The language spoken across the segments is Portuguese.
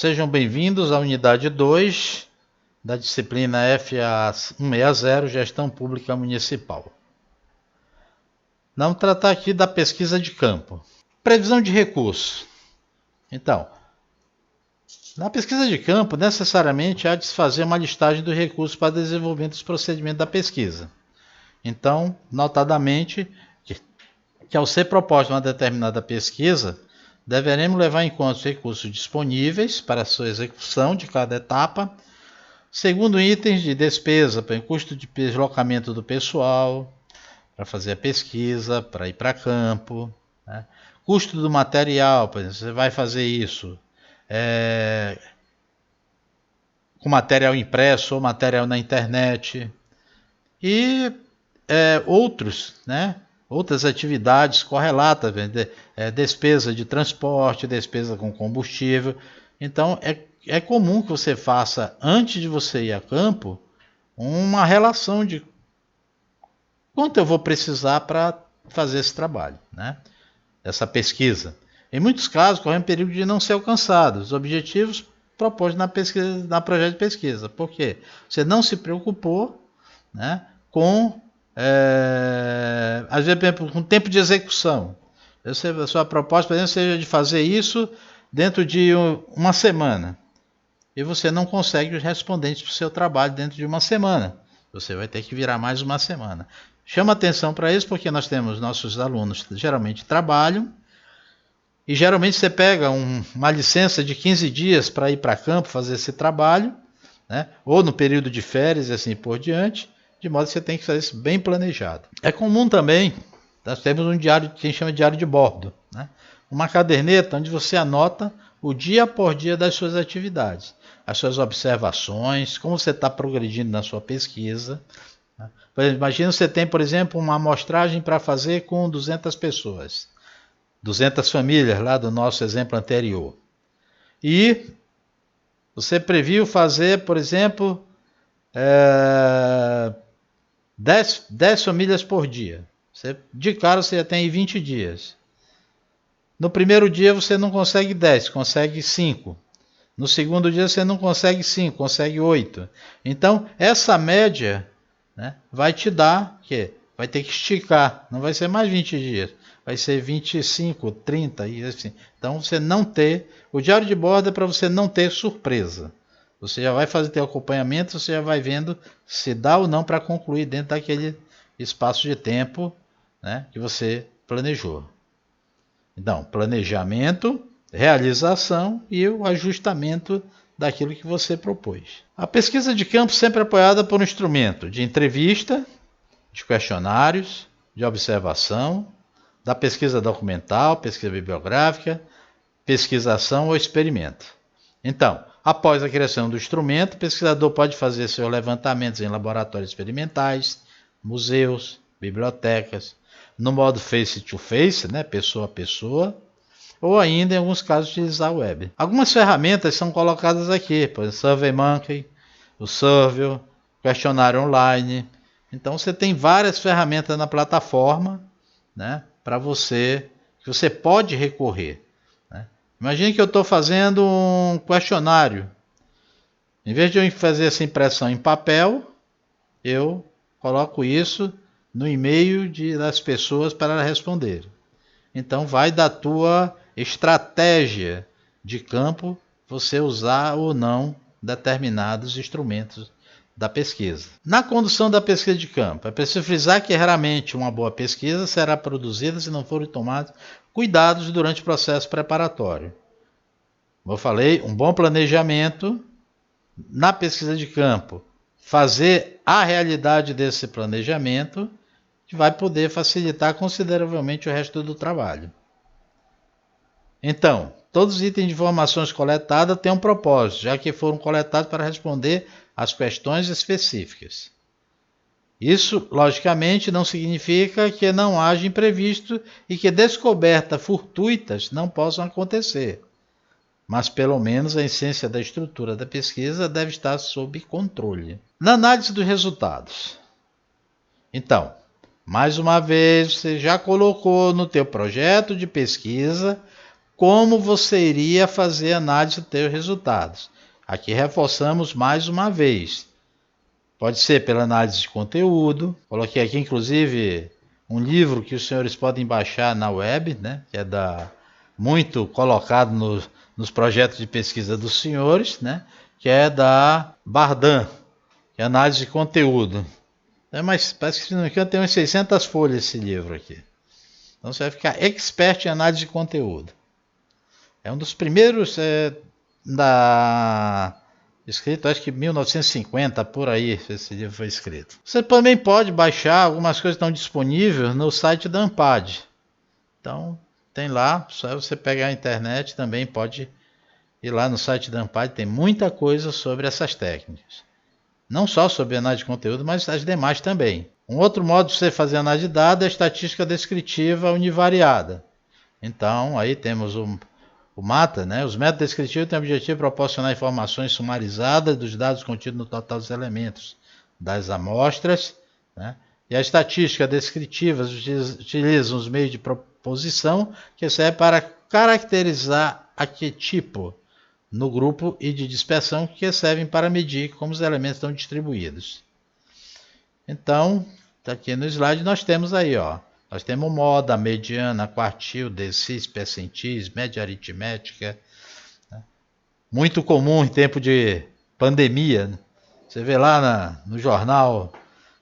Sejam bem-vindos à unidade 2 da disciplina FA 160, Gestão Pública Municipal. Vamos tratar aqui da pesquisa de campo. Previsão de recursos. Então, na pesquisa de campo, necessariamente há de se fazer uma listagem dos recursos para desenvolvimento dos procedimentos da pesquisa. Então, notadamente, que ao ser proposta uma determinada pesquisa, deveremos levar em conta os recursos disponíveis para a sua execução de cada etapa. Segundo, itens de despesa, para o custo de deslocamento do pessoal, para fazer a pesquisa, para ir para campo. Né? Custo do material, por exemplo, você vai fazer isso com material impresso ou material na internet. E outros, né? Outras atividades correlatas, despesa de transporte, despesa com combustível. Então, é comum que você faça, antes de você ir a campo, uma relação de quanto eu vou precisar para fazer esse trabalho, né? Essa pesquisa. Em muitos casos, correm perigo de não ser alcançados os objetivos propostos na projeto de pesquisa. Por quê? Você não se preocupou, né, com às vezes, com tempo de execução. A sua proposta, por exemplo, seja de fazer isso dentro de uma semana. E você não consegue os respondentes para o seu trabalho dentro de uma semana. Você vai ter que virar mais uma semana. Chama atenção para isso, porque nós temos nossos alunos que geralmente trabalham, e geralmente você pega uma licença de 15 dias para ir para campo fazer esse trabalho, né? Ou no período de férias e assim por diante, de modo que você tem que fazer isso bem planejado. É comum também, nós temos um diário que a gente chama de diário de bordo, né? Uma caderneta onde você anota o dia por dia das suas atividades, as suas observações, como você está progredindo na sua pesquisa. Né? Imagina você tem, por exemplo, uma amostragem para fazer com 200 pessoas, 200 famílias lá do nosso exemplo anterior. E você previu fazer, por exemplo, 10 famílias por dia. De cara você já tem 20 dias. No primeiro dia você não consegue 10, consegue 5. No segundo dia você não consegue 5, consegue 8. Então, essa média, né, vai te dar, que vai ter que esticar, não vai ser mais 20 dias, vai ser 25, 30 e assim. Então, você não ter, o diário de bordo é para você não ter surpresa. Você já vai fazer teu acompanhamento, você já vai vendo se dá ou não para concluir dentro daquele espaço de tempo, né, que você planejou. Então, planejamento, realização e o ajustamento daquilo que você propôs. A pesquisa de campo sempre é apoiada por um instrumento de entrevista, de questionários, de observação, da pesquisa documental, pesquisa bibliográfica, pesquisação ou experimento. Então, após a criação do instrumento, o pesquisador pode fazer seus levantamentos em laboratórios experimentais, museus, bibliotecas, no modo face-to-face, né, pessoa a pessoa, ou ainda, em alguns casos, utilizar a web. Algumas ferramentas são colocadas aqui, por exemplo, SurveyMonkey, o Survey, questionário online. Então, você tem várias ferramentas na plataforma, né, para que você pode recorrer. Né? Imagine que eu estou fazendo um questionário. Em vez de eu fazer essa impressão em papel, eu coloco isso no e-mail das pessoas para responder. Então vai da tua estratégia de campo você usar ou não determinados instrumentos da pesquisa. Na condução da pesquisa de campo, é preciso frisar que raramente uma boa pesquisa será produzida se não forem tomados cuidados durante o processo preparatório. Como eu falei, um bom planejamento na pesquisa de campo, fazer a realidade desse planejamento, que vai poder facilitar consideravelmente o resto do trabalho. Então, todos os itens de informações coletadas têm um propósito, já que foram coletados para responder às questões específicas. Isso, logicamente, não significa que não haja imprevisto e que descobertas fortuitas não possam acontecer. Mas, pelo menos, a essência da estrutura da pesquisa deve estar sob controle. Na análise dos resultados. Então, mais uma vez, você já colocou no teu projeto de pesquisa como você iria fazer a análise dos teus resultados. Aqui reforçamos mais uma vez. Pode ser pela análise de conteúdo. Coloquei aqui, inclusive, um livro que os senhores podem baixar na web, né? Que é muito colocado nos projetos de pesquisa dos senhores, né? Que é da Bardan, que é análise de conteúdo. Mas parece que, se não me engano, tem umas 600 folhas esse livro aqui. Então você vai ficar expert em análise de conteúdo. É um dos primeiros escrito, acho que 1950, por aí, esse livro foi escrito. Você também pode baixar, algumas coisas estão disponíveis no site da Ampad. Então, tem lá, só você pegar a internet, também pode ir lá no site da Ampad, tem muita coisa sobre essas técnicas. Não só sobre análise de conteúdo, mas as demais também. Um outro modo de você fazer análise de dados é a estatística descritiva univariada. Então, aí temos o MATA, né? Os métodos descritivos têm o objetivo de proporcionar informações sumarizadas dos dados contidos no total dos elementos das amostras, né? E a estatística descritiva utiliza os meios de proposição que servem para caracterizar arquetipo no grupo e de dispersão que servem para medir como os elementos estão distribuídos. Então, aqui no slide nós temos aí, ó. Nós temos moda, mediana, quartil, decis, percentis, média aritmética. Né? Muito comum em tempo de pandemia. Né? Você vê lá no jornal,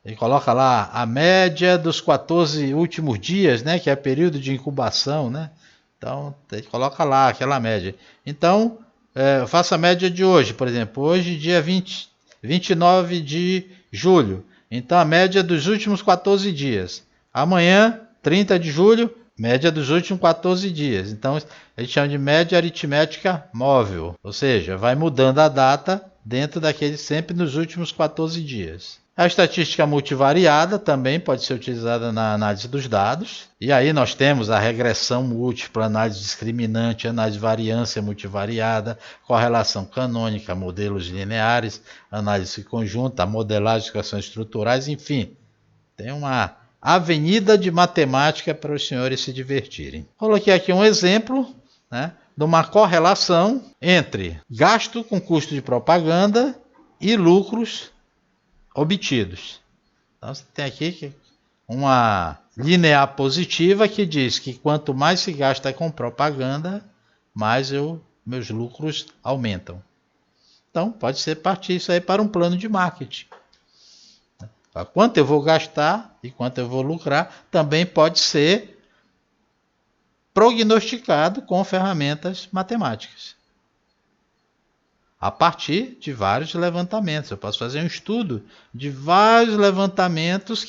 ele coloca lá a média dos 14 últimos dias, né? Que é período de incubação. Né? Então, ele coloca lá aquela média. Então, eu faço a média de hoje, por exemplo. Hoje, dia 29 de julho. Então, a média dos últimos 14 dias. Amanhã, 30 de julho, média dos últimos 14 dias. Então, a gente chama de média aritmética móvel. Ou seja, vai mudando a data dentro daquele sempre nos últimos 14 dias. A estatística multivariada também pode ser utilizada na análise dos dados. E aí nós temos a regressão múltipla, análise discriminante, análise de variância multivariada, correlação canônica, modelos lineares, análise conjunta, modelagem de equações estruturais, enfim. Tem uma avenida de matemática para os senhores se divertirem. Coloquei aqui um exemplo, né, de uma correlação entre gasto com custo de propaganda e lucros obtidos. Então você tem aqui uma linear positiva que diz que quanto mais se gasta com propaganda, mais meus lucros aumentam. Então pode ser partir isso aí para um plano de marketing. Quanto eu vou gastar e quanto eu vou lucrar também pode ser prognosticado com ferramentas matemáticas. A partir de vários levantamentos. Eu posso fazer um estudo de vários levantamentos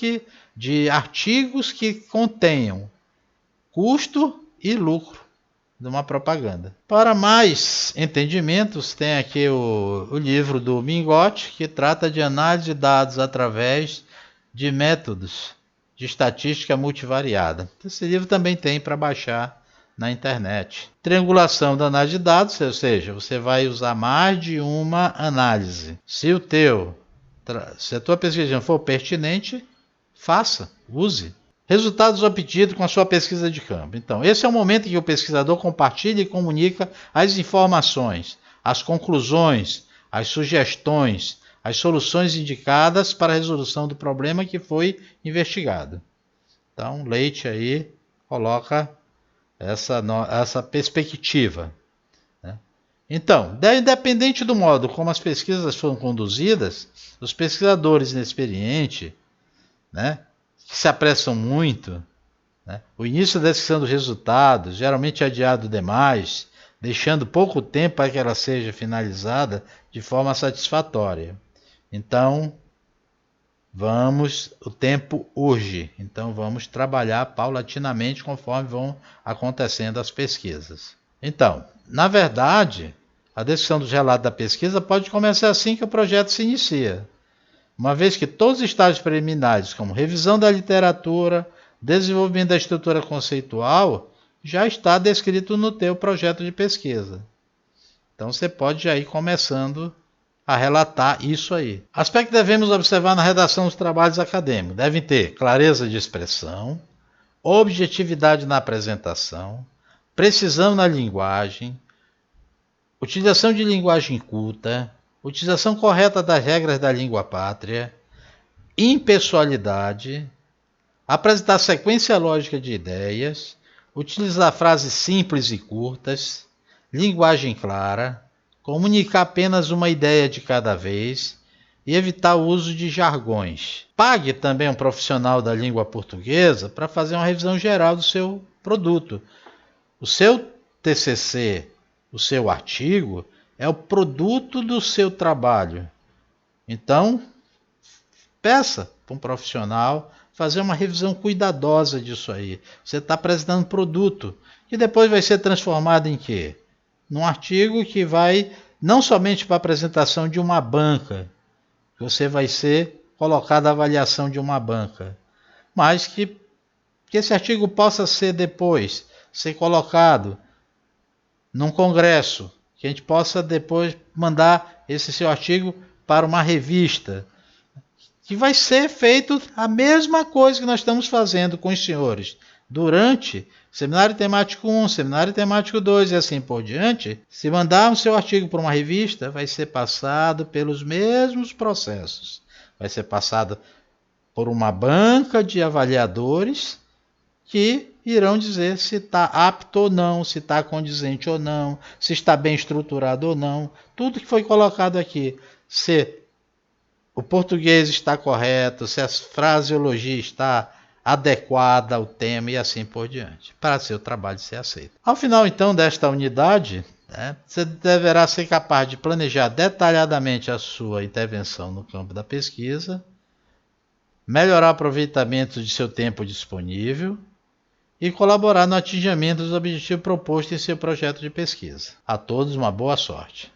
de artigos que contenham custo e lucro de uma propaganda. Para mais entendimentos, tem aqui o livro do Mingotti, que trata de análise de dados através de métodos de estatística multivariada. Esse livro também tem para baixar na internet. Triangulação da análise de dados, ou seja, você vai usar mais de uma análise. Se a tua pesquisa for pertinente, faça, use. Resultados obtidos com a sua pesquisa de campo. Então, esse é o momento em que o pesquisador compartilha e comunica as informações, as conclusões, as sugestões, as soluções indicadas para a resolução do problema que foi investigado. Então, Leite aí coloca essa perspectiva. Né? Então, independente do modo como as pesquisas foram conduzidas, os pesquisadores inexperientes, né, que se apressam muito, né, o início da descrição dos resultados, geralmente adiado demais, deixando pouco tempo para que ela seja finalizada de forma satisfatória. Então, o tempo urge, então vamos trabalhar paulatinamente conforme vão acontecendo as pesquisas. Então, na verdade, a descrição dos relatos da pesquisa pode começar assim que o projeto se inicia, uma vez que todos os estágios preliminares, como revisão da literatura, desenvolvimento da estrutura conceitual, já está descrito no teu projeto de pesquisa. Então você pode já ir começando a relatar isso aí. Aspecto que devemos observar na redação dos trabalhos acadêmicos. Devem ter clareza de expressão, objetividade na apresentação, precisão na linguagem, utilização de linguagem culta, utilização correta das regras da língua pátria, impessoalidade, apresentar sequência lógica de ideias, utilizar frases simples e curtas, linguagem clara, comunicar apenas uma ideia de cada vez e evitar o uso de jargões. Pague também um profissional da língua portuguesa para fazer uma revisão geral do seu produto. O seu TCC, o seu artigo, é o produto do seu trabalho. Então, peça para um profissional fazer uma revisão cuidadosa disso aí. Você está apresentando produto, que depois vai ser transformado em quê? Num artigo que vai não somente para a apresentação de uma banca, você vai ser colocado à avaliação de uma banca, mas que esse artigo possa ser depois, ser colocado num congresso, que a gente possa depois mandar esse seu artigo para uma revista, que vai ser feito a mesma coisa que nós estamos fazendo com os senhores durante seminário temático 1, seminário temático 2 e assim por diante. Se mandar o seu artigo para uma revista, vai ser passado pelos mesmos processos. Vai ser passado por uma banca de avaliadores que irão dizer se está apto ou não, se está condizente ou não, se está bem estruturado ou não. Tudo que foi colocado aqui, se o português está correto, se a fraseologia está adequada ao tema e assim por diante, para seu trabalho ser aceito. Ao final, então, desta unidade, você deverá ser capaz de planejar detalhadamente a sua intervenção no campo da pesquisa, melhorar o aproveitamento de seu tempo disponível e colaborar no atingimento dos objetivos propostos em seu projeto de pesquisa. A todos uma boa sorte.